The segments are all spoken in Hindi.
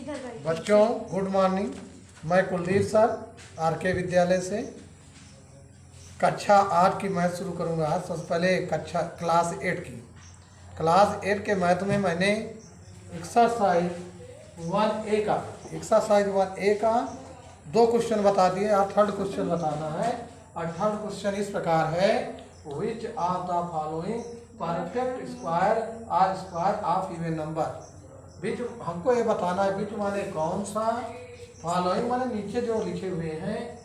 बच्चों गुड मॉर्निंग। मैं कुलदीप सर आरके विद्यालय से कक्षा 8 की मैथ शुरू करूंगा। सबसे पहले कक्षा क्लास 8 के मैथ में मैंने एक्सरसाइज 1A का 2 क्वेश्चन बता दिए और थर्ड क्वेश्चन बताना है। और थर्ड क्वेश्चन इस प्रकार है, which of the following perfect square are square of even number. बीच हमको ये बताना है बीच माने कौन सा, फॉलोइंग माने नीचे जो लिखे हुए हैं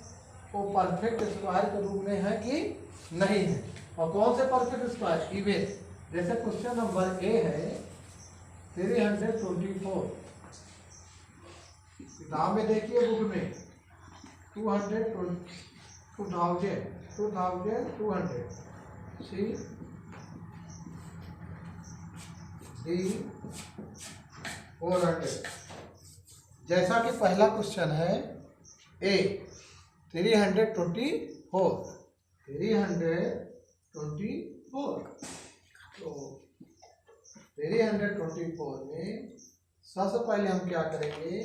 वो परफेक्ट स्क्वायर के रूप में है कि नहीं है, और कौन से परफेक्ट स्क्वायर इवन। जैसे क्वेश्चन नंबर ए है 324, किताब में देखिए बुक में 2200 सी डी 400। जैसा कि पहला क्वेश्चन है ए 324 तो 324 में सबसे पहले हम क्या करेंगे,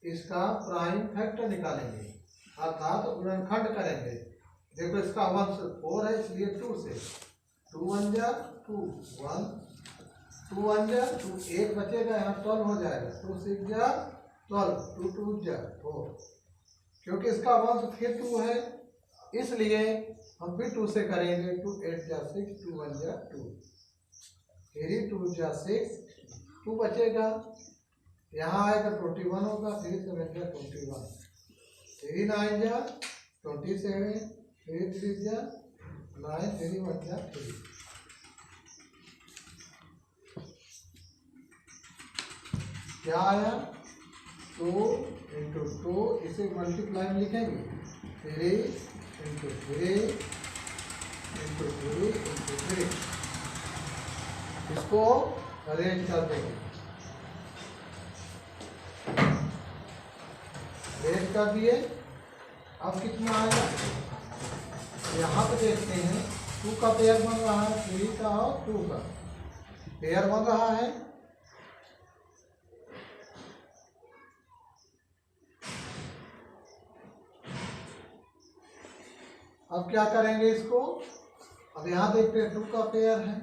इसका प्राइम फैक्टर निकालेंगे अर्थात गुणनखंड करेंगे। देखो इसका 1 से 4 है इसलिए 2 से 2 1 जा 2 1 2 1 जा 2 1 बचेगा, यहाँ 12 हो जाएगा। 2 6 जा 12 2 2 जा 4, क्योंकि इसका 1 से फिर 2 है इसलिए हम फिर 2 से करेंगे। 2 8 जा 6 2 1 जा 2 3 2 जा 6 2 बचेगा, यहाँ आएगा 21 होगा। 3 7 जा 21 3 9 जा 27 3 3 जा 9 3 1 जा 3। क्या आया 2 इंटू 2, इसे मल्टीप्लाई में लिखेंगे 3 इंटू 3 इंटू 3 इंटू 3, इसको अरेंज कर देंगे। अरेंज कर दिए, अब कितना आएगा यहाँ पे देखते हैं। 2 का पेयर बन रहा है, 3 का और 2 का पेयर बन रहा है। अब क्या करेंगे इसको, अब यहाँ देखते हैं 2 का पेयर है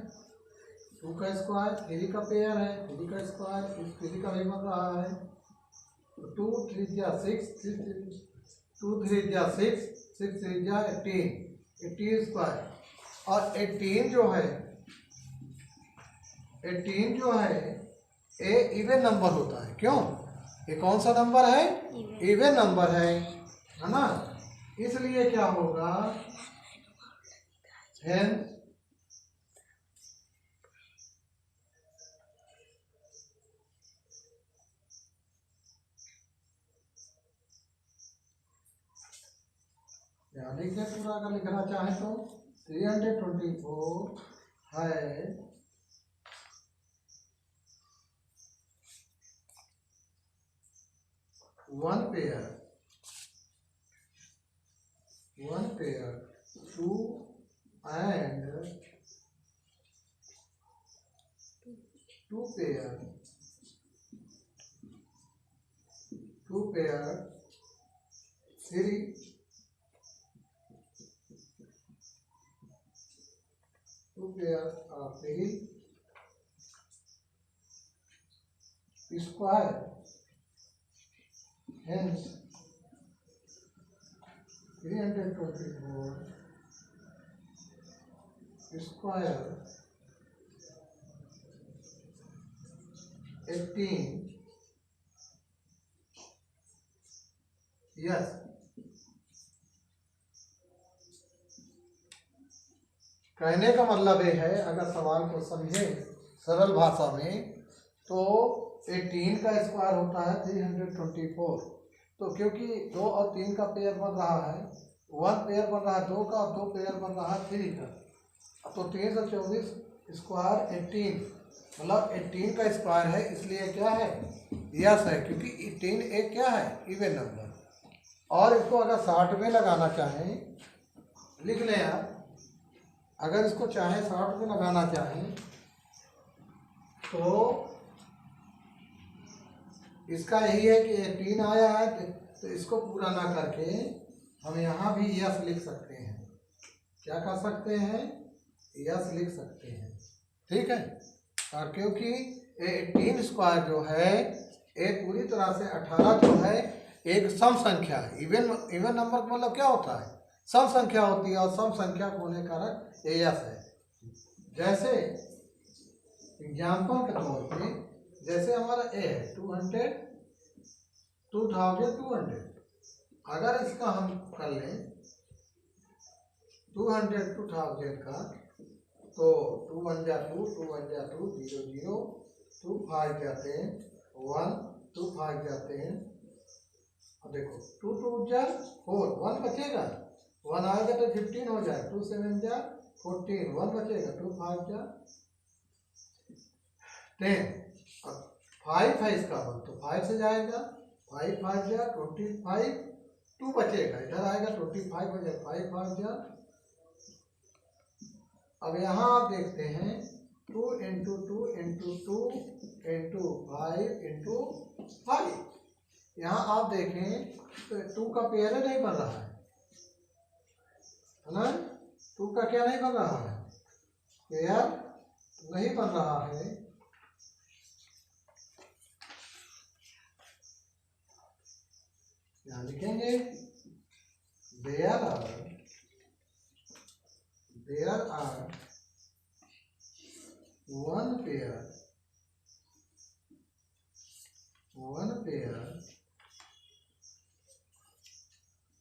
2 का स्क्वायर, 3 का पेयर है 3 का स्क्वायर, इस 3 का भी बन रहा है। तो 2 3 जा 6 2 3 जा 6 6 3 जा 18 स्क्वायर। और 18 जो है ए इवन नंबर होता है। क्यों, ये कौन सा नंबर है, इवन नंबर है ना। इसलिए क्या होगा, लिखिए पूरा अगर लिखना चाहे तो 324 है 1 pair 2 and 2 pair 3 2 pair of 3 square, hence 324 square 18 yes. कहने का मतलब ये है, अगर सवाल को समझे सरल भाषा में तो 18 का स्क्वायर होता है 324। तो क्योंकि 2 और 3 का पेयर बन रहा है, 1 पेयर बन रहा है 2 का और 2 पेयर बन रहा है 3 का, तो 324 स्क्वायर 18 मतलब 18 का स्क्वायर है, इसलिए क्या है यस है, क्योंकि 18 एक क्या है इवन नंबर। और इसको अगर शॉर्ट में लगाना चाहें लिख लें आप, अगर इसको चाहें शॉर्ट में लगाना चाहें तो इसका यही है कि 18 आया है, तो इसको पूरा ना करके हम यहाँ भी यस लिख सकते हैं। क्या कर सकते हैं? यस लिख सकते हैं। ठीक है, और क्योंकि 18 स्क्वायर जो है ये पूरी तरह से 18 जो है एक सम संख्या है। इवन नंबर का मतलब क्या होता है? सम संख्या होती है, और सम संख्या होने के कारण ये यस है। जैसे एग्जाम्पल के तौर पे, जैसे हमारा ए है 200, 2200, अगर इसका हम कर लें 200 2000 का, तो 2 1 जा 2, 2 1 जा 2, 0 0, 2 5 जाते हैं 1, 2 5 जाते हैं, और देखो 2 2 जा 4, 1 बचेगा, 1 आएगा तो 15 हो जाएगा, 2 7 जा 14, 1 बचेगा, 2 5 जा 10, और 5 है इसका 1, तो 5 से जाएगा, 5 5 जा 25, 2 बचेगा, इधर आएगा 25 हो जाएगा, 5 5 जा। अब यहाँ आप देखते हैं 2 इंटू 2 इंटू 2 इंटू 5 इंटू 5, यहाँ आप देखें तो 2 का पेयर नहीं बन रहा है ना? 2 का क्या नहीं बन रहा है? पेयर नहीं बन रहा है। यहाँ लिखेंगे there are 1 pair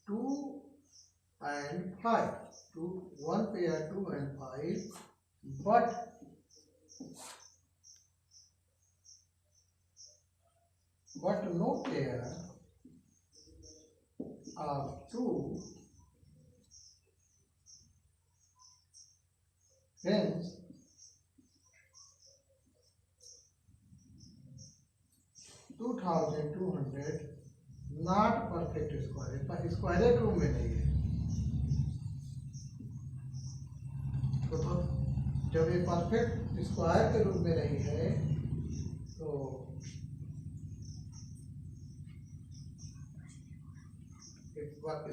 2 and 5, 1 pair 2 and 5, but no pair of 2, hence 2200 not perfect square, square room में नहीं है। तो जब ये परफेक्ट स्क्वायर के रूप में नहीं है, तो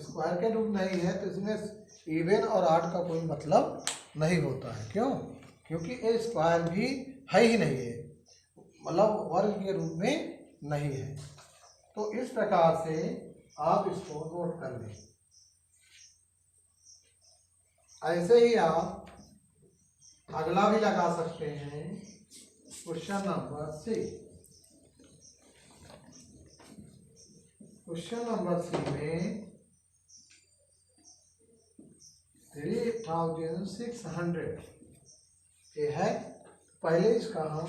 स्क्वायर के रूप नहीं है, तो इसमें इवन और आड का कोई मतलब नहीं होता है। क्यों? क्योंकि ये स्क्वायर भी है ही नहीं है, मतलब वर्ग के रूप में नहीं है। तो इस प्रकार से आप इसको नोट कर लें। ऐसे ही आप अगला भी लगा सकते हैं, क्वेश्चन नंबर 6। क्वेश्चन नंबर 6 में 3600 ये है। पहले इसका हम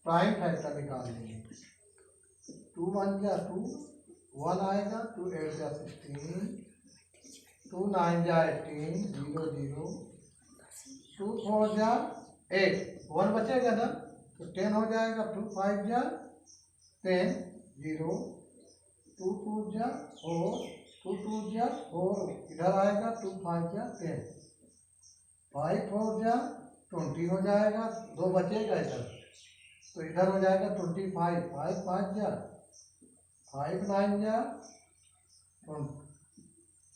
प्राइम फैक्टर निकाल लेंगे। 2 1 जा 2, 1 आएगा, 2 8 जा 16, 2 9 जा 18, 0 0, 2 4 जा 8, 1 बचेगा ना, तो 10 हो जाएगा, 2 5 जा 10, 0, 2 2 जा 4, 2 2 जा 4, इधर आएगा 2 5 जा 10, 5 4 जा 20 हो जाएगा, 2 बचेगा इधर, तो इधर हो जाएगा 25, 5 5 जा 5 9 जा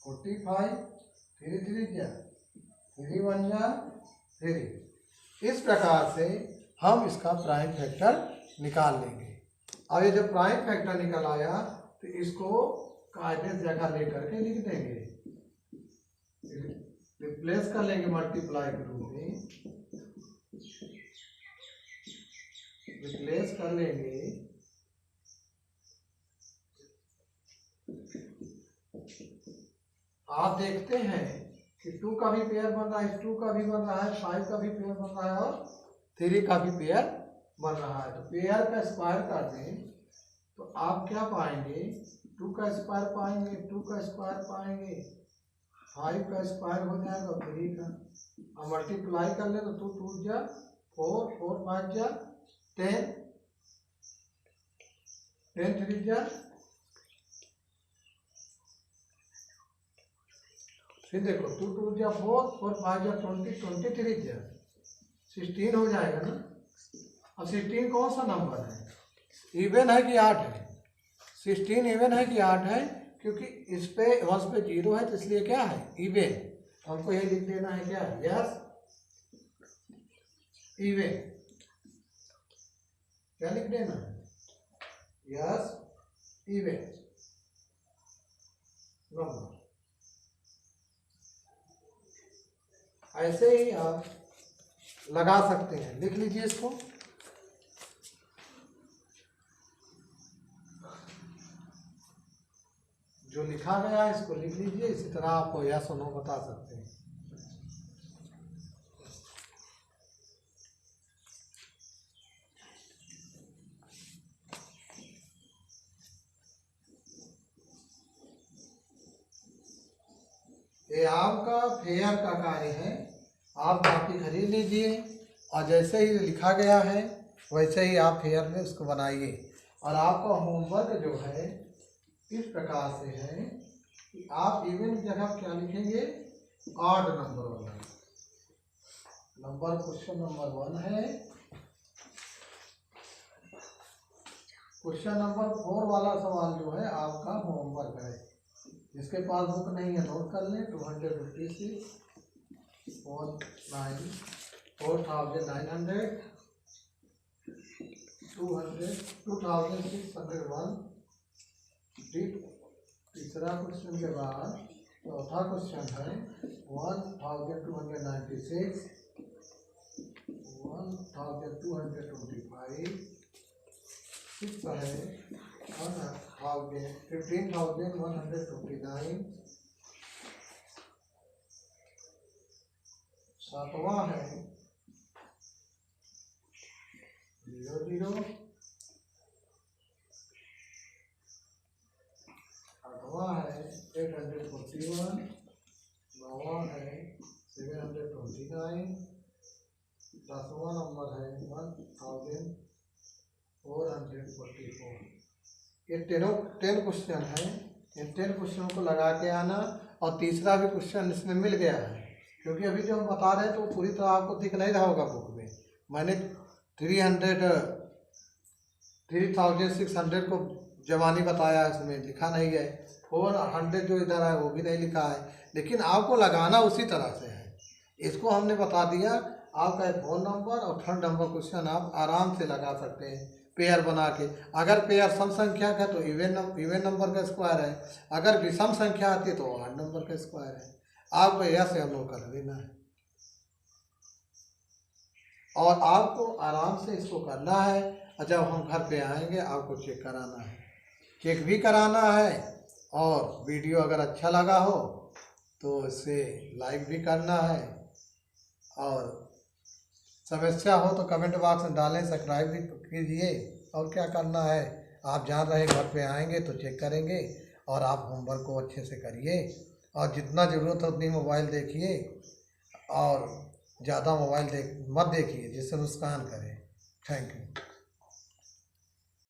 45, 3 3 जा 3 1 जा 3। इस प्रकार से हम इसका प्राइम फैक्टर निकाल लेंगे। अब ये जब प्राइम फैक्टर निकल आया, तो इसको कायदे से जगह लेकर के लिख देंगे, रिप्लेस कर लेंगे मल्टीप्लाई के रूप में, रिप्लेस कर लेंगे। आप देखते हैं कि 2 का भी पेयर बन रहा है, 2 का भी बन रहा है, 5 का भी पेयर बन रहा है, और 3 का भी पेयर बन रहा है। तो पेयर का स्क्वायर कर दें तो आप क्या पाएंगे? 2 का स्क्वायर पाएंगे, 2 का स्क्वायर पाएंगे, 5 का स्क्वायर हो जाएगा 3 का, और मल्टीप्लाई कर ले तो 2 2 जा 4, 4 5 जा 10, 10 3 जा, फिर देखो 2 2 जा 4, 4 5 जा 20, 23 जा 16 हो जाएगा ना। अब 16 कौन सा नंबर है? इवन है कि आठ है? 16 इवन है कि आठ है? क्योंकि इस पे 1 पे 0 है तो इसलिए क्या है? इवन। हमको ये लिख देना है क्या? Yes even. क्या लिख देना है? Yes even number. ऐसे ही आप लगा सकते हैं। लिख लीजिए इसको। जो लिखा गया है इसको लिख लीजिए। इसी तरह आपको यस और नो बता सकते हैं। ये आपका फेयर का कार्य है। आप कॉपी खरीद लीजिए और जैसे ही लिखा गया है वैसे ही आप फेयर में उसको बनाइए। और आपका होमवर्क जो है इस प्रकार से है कि आप इवन की जगह क्या लिखेंगे? ऑड नंबर वाला नंबर। क्वेश्चन नंबर 1 है। क्वेश्चन नंबर 4 वाला सवाल जो है आपका होमवर्क है। जिसके पास बुक नहीं है नोट कर लें। 256 4,900 2601। तीसरा क्वेश्चन के बाद चौथा क्वेश्चन है 1296 1225। सिक्स है 15,129। सातवां है 00। आठवां है 841। नौवां है 729। 10वां नंबर है 1444। ये 10 क्वेश्चन है। इन 10 क्वेश्चन को लगा के आना। और तीसरा भी क्वेश्चन इसमें मिल गया है। क्योंकि अभी जो हम बता रहे हैं तो पूरी तरह आपको दिख नहीं रहा होगा बुक में। मैंने 3600 को जवानी बताया, इसमें लिखा नहीं है। 400 जो इधर है वो भी नहीं लिखा है। लेकिन आपको लगाना उसी तरह से है। इसको हमने बता दिया। आपका एक फोन नंबर और थर्ड नंबर क्वेश्चन आप आराम से लगा सकते हैं पेयर बना के। अगर पेयर सम संख्या का तो इवन नंबर का स्क्वायर है। अगर विषम संख्या आती है तो ऑड नंबर का स्क्वायर है। आपको यस या नो कर देना है और आपको आराम से इसको करना है। और जब हम घर पे आएंगे आपको चेक कराना है। चेक भी कराना है और वीडियो अगर अच्छा लगा हो तो इसे लाइक भी करना है। और समस्या हो तो कमेंट बॉक्स में डालें, सब्सक्राइब भी कीजिए। और क्या करना है आप जान रहे हैं। घर पे आएंगे तो चेक करेंगे और आप होमवर्क को अच्छे से करिए। और जितना ज़रूरत है उतनी मोबाइल देखिए और ज़्यादा मोबाइल मत देखिए जिससे नुकसान करे। Thank you.